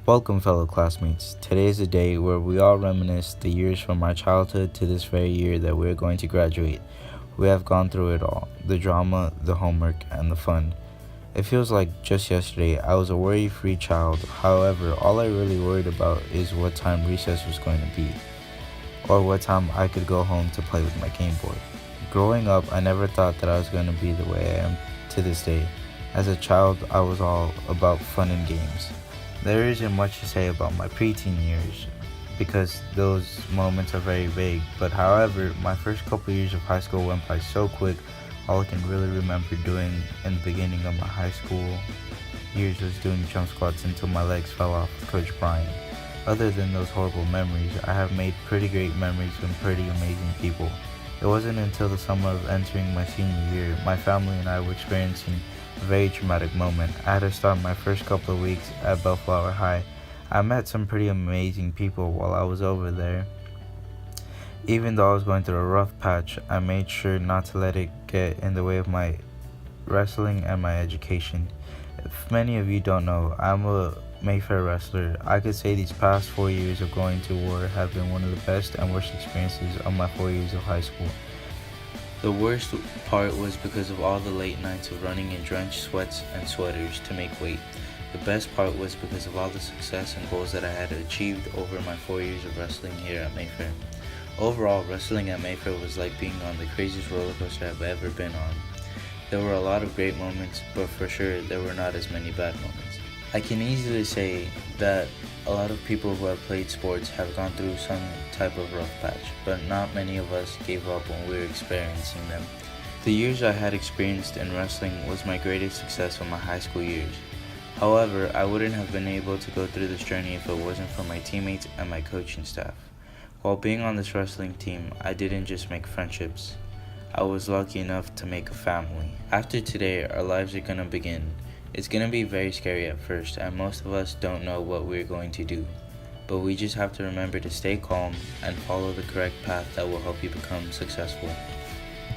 Welcome, fellow classmates. Today is a day where we all reminisce the years from our childhood to this very year that we're going to graduate. We have gone through it all, the drama, the homework, and the fun. It feels like just yesterday I was a worry-free child. However, all I really worried about is what time recess was going to be, or what time I could go home to play with my Game Boy. Growing up, I never thought that I was going to be the way I am to this day. As a child, I was all about fun and games. There isn't much to say about my preteen years because those moments are very vague, but however, my first couple years of high school went by so quick. All I can really remember doing in the beginning of my high school years was doing jump squats until my legs fell off with Coach Brian. Other than those horrible memories, I have made pretty great memories with pretty amazing people. It wasn't until the summer of entering my senior year, my family and I were experiencing a very traumatic moment. I had to start my first couple of weeks at Bellflower High. I met some pretty amazing people while I was over there. Even though I was going through a rough patch, I made sure not to let it get in the way of my wrestling and my education. If many of you don't know, I'm a Mayfair wrestler. I could say these past 4 years of going to war have been one of the best and worst experiences of my 4 years of high school. The worst part was because of all the late nights of running in drenched sweats and sweaters to make weight. The best part was because of all the success and goals that I had achieved over my 4 years of wrestling here at Mayfair. Overall, wrestling at Mayfair was like being on the craziest roller coaster I've ever been on. There were a lot of great moments, but for sure there were not as many bad moments. I can easily say that a lot of people who have played sports have gone through some type of rough patch, but not many of us gave up when we were experiencing them. The years I had experienced in wrestling was my greatest success of my high school years. However, I wouldn't have been able to go through this journey if it wasn't for my teammates and my coaching staff. While being on this wrestling team, I didn't just make friendships. I was lucky enough to make a family. After today, our lives are gonna begin. It's gonna be very scary at first, and most of us don't know what we're going to do. But we just have to remember to stay calm and follow the correct path that will help you become successful.